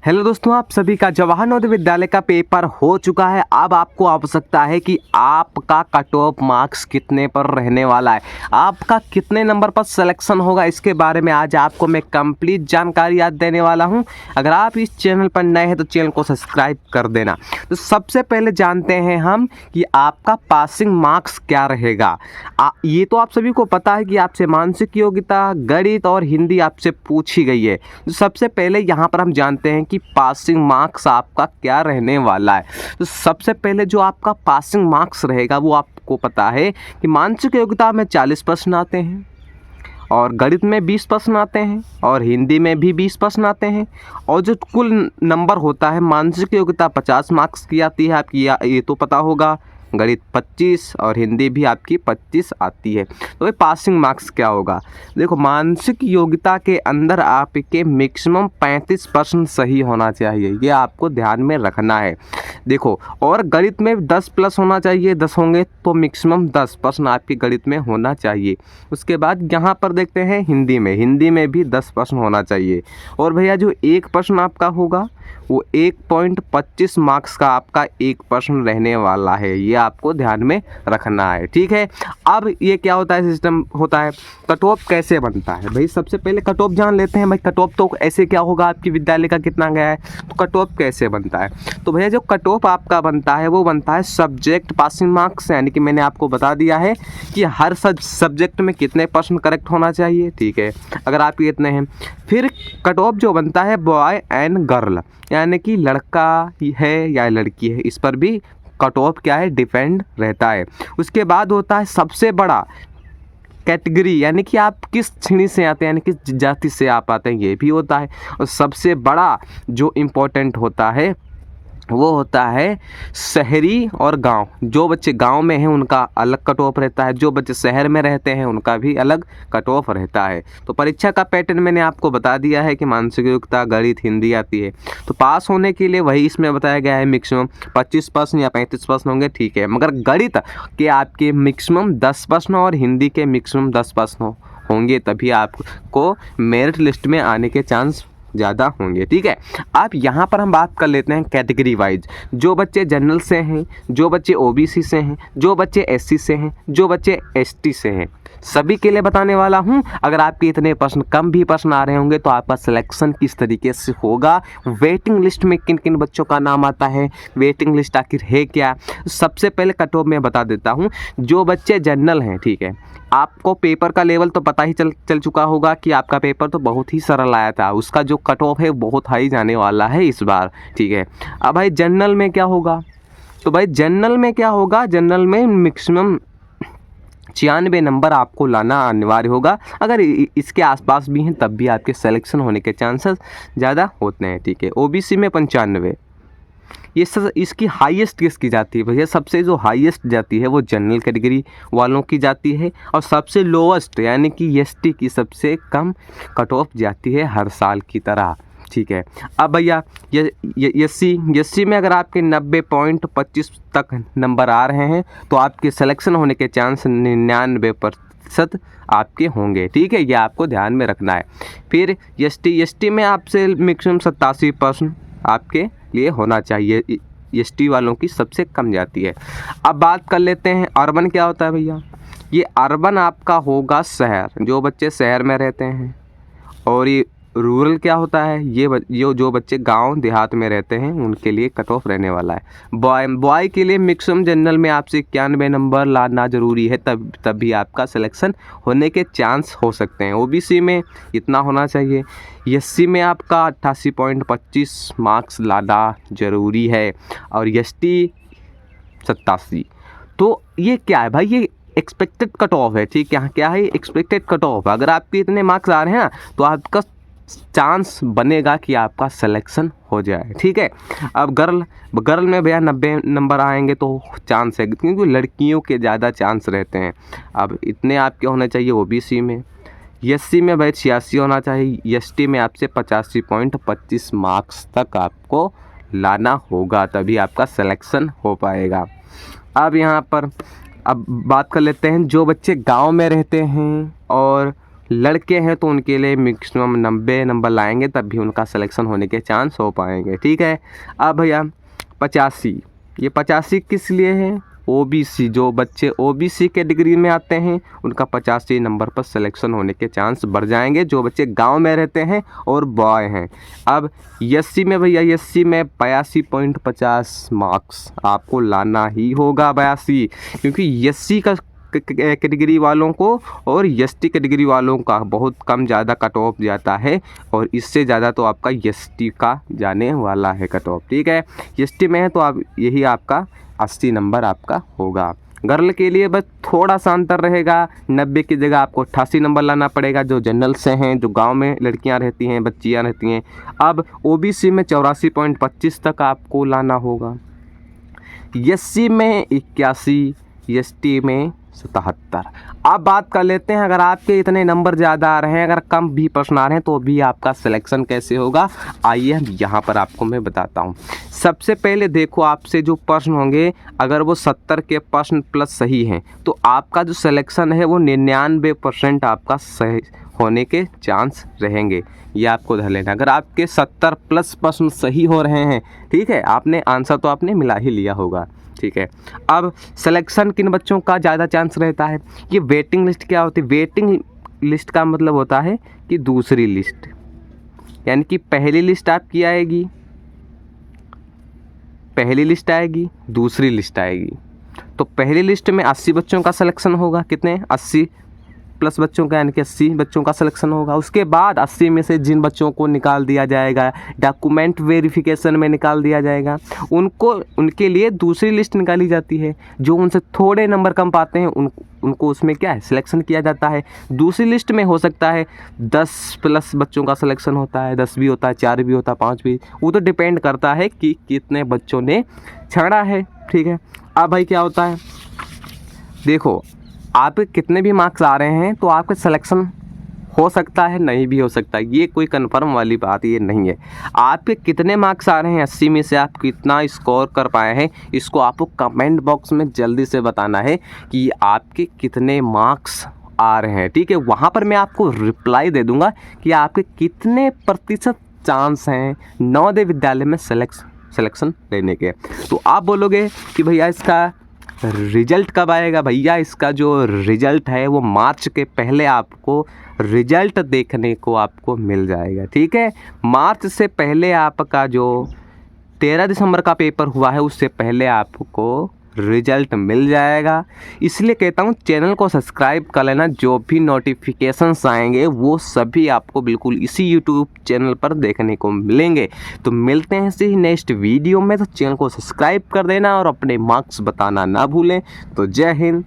Hello दोस्तों, आप सभी का जवाहर नवोदय विद्यालय का पेपर हो चुका है। अब आपको आवश्यकता है कि आपका कट ऑफ मार्क्स कितने पर रहने वाला है, आपका कितने नंबर पर सिलेक्शन होगा। इसके बारे में आज आपको मैं कंप्लीट जानकारी आज देने वाला हूं। अगर आप इस चैनल पर नए हैं तो चैनल को सब्सक्राइब कर देना। तो सबसे पहले जानते हैं हम कि आपका पासिंग मार्क्स क्या रहेगा। ये तो आप सभी को पता है कि आपसे मानसिक योग्यता, गणित और हिंदी आपसे पूछी गई है। तो सबसे पहले यहाँ पर हम जानते हैं कि पासिंग मार्क्स आपका क्या रहने वाला है। तो सबसे पहले जो आपका पासिंग मार्क्स रहेगा वो आपको पता है कि मानसिक योग्यता में 40% आते हैं, और गणित में 20% आते हैं, और हिंदी में भी 20% आते हैं। और जो कुल नंबर होता है, मानसिक योग्यता 50 मार्क्स की आती है आपकी, ये तो पता होगा। गणित 25 और हिंदी भी आपकी 25 आती है। तो ये पासिंग मार्क्स क्या होगा, देखो मानसिक योग्यता के अंदर आपके मैक्सिमम 35% सही होना चाहिए, ये आपको ध्यान में रखना है। देखो, और गणित में 10 प्लस होना चाहिए, 10 होंगे तो मैक्सिमम 10% आपके गणित में होना चाहिए। उसके बाद यहाँ पर देखते हैं हिंदी में भी 10% होना चाहिए। और भैया जो 1% आपका होगा वो 1.25 मार्क्स का आपका 1% रहने वाला है, ये आपको ध्यान में रखना है, ठीक है। अब ये क्या होता है, सिस्टम होता है, कट ऑफ कैसे बनता है भाई। सबसे पहले कट ऑफ जान लेते हैं भाई। कट ऑफ तो ऐसे क्या होगा, आपकी विद्यालय का कितना गया है, तो कट ऑफ कैसे बनता है। तो भैया जो कट ऑफ आपका बनता है वो बनता है सब्जेक्ट पासिंग मार्क्स, यानी कि मैंने आपको बता दिया है कि हर सब्जेक्ट में कितने % करेक्ट होना चाहिए, ठीक है। अगर आप इतने हैं, फिर कट ऑफ जो बनता है बॉय एंड गर्ल, यानी कि लड़का है या लड़की है, इस पर भी कट ऑफ क्या है, डिपेंड रहता है। उसके बाद होता है सबसे बड़ा कैटेगरी, यानी कि आप किस श्रेणी से आते हैं, यानी किस जाति से आप आते हैं, ये भी होता है। और सबसे बड़ा जो इम्पोर्टेंट होता है वो होता है शहरी और गांव। जो बच्चे गांव में हैं उनका अलग कट ऑफ रहता है, जो बच्चे शहर में रहते हैं उनका भी अलग कट ऑफ रहता है। तो परीक्षा का पैटर्न मैंने आपको बता दिया है कि मानसिक योग्यता, गणित, हिंदी आती है। तो पास होने के लिए वही इसमें बताया गया है, मैक्सिमम 25% या 35% होंगे, ठीक है। मगर गणित के आपके मैक्सिमम 10% और हिंदी के मैक्सिमम 10% होंगे, तभी आपको मेरिट लिस्ट में आने के चांस ज़्यादा होंगे, ठीक है। आप यहाँ पर हम बात कर लेते हैं कैटेगरी वाइज। जो बच्चे जनरल से हैं, जो बच्चे ओबीसी से हैं, जो बच्चे एससी से हैं, जो बच्चे एसटी से हैं, सभी के लिए बताने वाला हूँ। अगर आपके इतने प्रश्न कम भी प्रश्न आ रहे होंगे तो आपका सिलेक्शन किस तरीके से होगा, वेटिंग लिस्ट में किन किन बच्चों का नाम आता है, वेटिंग लिस्ट आखिर है क्या, सबसे पहले कट ऑफ में बता देता हूँ। जो बच्चे जनरल हैं, ठीक है, आपको पेपर का लेवल तो पता ही चल चुका होगा कि आपका पेपर तो बहुत ही सरल आया था, उसका जो कट ऑफ है बहुत हाई जाने वाला है इस बार, ठीक है। अब भाई जनरल में क्या होगा, तो भाई जनरल में क्या होगा, जनरल में मैक्सिमम 96 नंबर आपको लाना अनिवार्य होगा। अगर इसके आसपास भी हैं तब भी आपके सिलेक्शन होने के चांसेस ज़्यादा होते हैं, ठीक है। ओबीसी में 95, ये सब इसकी हाईएस्ट किसकी जाती है भैया, सबसे जो हाईएस्ट जाती है वो जनरल कैटेगरी वालों की जाती है, और सबसे लोवेस्ट यानी कि एसटी की सबसे कम कट ऑफ जाती है हर साल की तरह, ठीक है। अब भैया ये एससी में अगर आपके 90.25 तक नंबर आ रहे हैं तो आपके सिलेक्शन होने के चांस 99% आपके होंगे, ठीक है। ये आपको ध्यान में रखना है। फिर एसटी में आपसे मैक्सिमम 87% आपके लिए होना चाहिए, एसटी वालों की सबसे कम जाती है। अब बात कर लेते हैं अर्बन क्या होता है भैया। ये अर्बन आपका होगा शहर, जो बच्चे शहर में रहते हैं। और ये रूरल क्या होता है, ये जो बच्चे गांव देहात में रहते हैं उनके लिए कट ऑफ रहने वाला है। बॉय के लिए मैक्सिमम जनरल में आपसे 91 नंबर लाना जरूरी है, तब भी आपका सिलेक्शन होने के चांस हो सकते हैं। ओबीसी में इतना होना चाहिए। एससी में आपका 88.25 मार्क्स लाना जरूरी है, और एसटी 87। तो ये क्या है भाई, ये एक्सपेक्टेड कट ऑफ है, ठीक है। क्या है, एक्सपेक्टेड कट ऑफ। अगर आपके इतने मार्क्स आ रहे हैं ना तो आपका चांस बनेगा कि आपका सिलेक्शन हो जाए, ठीक है। अब गर्ल में भैया 90 नंबर आएंगे तो चांस है, क्योंकि लड़कियों के ज़्यादा चांस रहते हैं। अब इतने आपके होने चाहिए ओबीसी में। एससी में भाई 86 होना चाहिए, एसटी में आपसे 85.25 मार्क्स तक आपको लाना होगा, तभी आपका सिलेक्शन हो पाएगा। अब यहाँ पर अब बात कर लेते हैं जो बच्चे गांव में रहते हैं और लड़के हैं तो उनके लिए मैक्सिमम 90 नंबर लाएंगे तब भी उनका सिलेक्शन होने के चांस हो पाएंगे। ठीक है। अब भैया 85, ये 85 किस लिए है? ओबीसी, जो बच्चे ओबीसी कैटेगरी में आते हैं उनका 85 नंबर पर सिलेक्शन होने के चांस बढ़ जाएंगे, जो बच्चे गांव में रहते हैं और बॉय हैं। अब एससी में भैया, एससी में 82.50 मार्क्स आपको लाना ही होगा, 82, क्योंकि एससी का कैटेगरी वालों को और एसटी कैटेगरी वालों का बहुत कम ज़्यादा कट ऑफ जाता है, और इससे ज़्यादा तो आपका एसटी का जाने वाला है कट ऑफ। ठीक है। एसटी में है तो आप यही आपका 80 नंबर आपका होगा। गर्ल के लिए बस थोड़ा सा अंतर रहेगा, 90 की जगह आपको 88 नंबर लाना पड़ेगा, जो जनरल से हैं, जो गांव में लड़कियां रहती हैं, बच्चियां रहती हैं। अब ओबीसी में 84.25 तक आपको लाना होगा, एससी में 81, एसटी में 77। अब बात कर लेते हैं, अगर आपके इतने नंबर ज़्यादा आ रहे हैं, अगर कम भी प्रश्न आ रहे हैं तो भी आपका सिलेक्शन कैसे होगा, आइए हम यहाँ पर आपको मैं बताता हूँ। सबसे पहले देखो, आपसे जो प्रश्न होंगे अगर वो 70 के प्रश्न प्लस सही हैं तो आपका जो सिलेक्शन है वो 99% आपका सही होने के चांस रहेंगे। ये आपको धर लेना। अगर आपके 70 प्लस प्रश्न सही हो रहे हैं, ठीक है, आपने आंसर तो आपने मिला ही लिया होगा। ठीक है। अब सिलेक्शन किन बच्चों का ज़्यादा चांस रहता है? ये वेटिंग लिस्ट क्या होती है? वेटिंग लिस्ट का मतलब होता है कि दूसरी लिस्ट, यानी कि पहली लिस्ट आपकी आएगी, पहली लिस्ट आएगी, दूसरी लिस्ट आएगी। तो पहली लिस्ट में 80 बच्चों का सिलेक्शन होगा, कितने? 80 प्लस बच्चों का, यानी कि 80 बच्चों का सिलेक्शन होगा। उसके बाद 80 में से जिन बच्चों को निकाल दिया जाएगा, डॉक्यूमेंट वेरिफिकेशन में निकाल दिया जाएगा, उनके लिए दूसरी लिस्ट निकाली जाती है। जो उनसे थोड़े नंबर कम पाते हैं उनको उसमें क्या है, सिलेक्शन किया जाता है। दूसरी लिस्ट में हो सकता है 10 प्लस बच्चों का सिलेक्शन होता है, 10 भी होता है, 4 भी होता है, 5 भी, वो तो डिपेंड करता है कि कितने बच्चों ने छाड़ा है। ठीक है। अब भाई क्या होता है, देखो आपके कितने भी मार्क्स आ रहे हैं तो आपके सिलेक्शन हो सकता है, नहीं भी हो सकता, ये कोई कंफर्म वाली बात ये नहीं है। आपके कितने मार्क्स आ रहे हैं, 80 में से आप कितना स्कोर कर पाए हैं, इसको आपको कमेंट बॉक्स में जल्दी से बताना है कि आपके कितने मार्क्स आ रहे हैं। ठीक है। वहाँ पर मैं आपको रिप्लाई दे दूँगा कि आपके कितने प्रतिशत चांस हैं नवोदय विद्यालय में सिलेक्शन लेने के। तो आप बोलोगे कि भैया इसका रिजल्ट कब आएगा? भैया इसका जो रिजल्ट है वो मार्च के पहले आपको रिजल्ट देखने को आपको मिल जाएगा। ठीक है। मार्च से पहले आपका जो 13 दिसंबर का पेपर हुआ है उससे पहले आपको रिजल्ट मिल जाएगा। इसलिए कहता हूँ चैनल को सब्सक्राइब कर लेना, जो भी नोटिफिकेशंस आएंगे वो सभी आपको बिल्कुल इसी यूट्यूब चैनल पर देखने को मिलेंगे। तो मिलते हैं इसी नेक्स्ट वीडियो में, तो चैनल को सब्सक्राइब कर देना और अपने मार्क्स बताना ना भूलें। तो जय हिंद।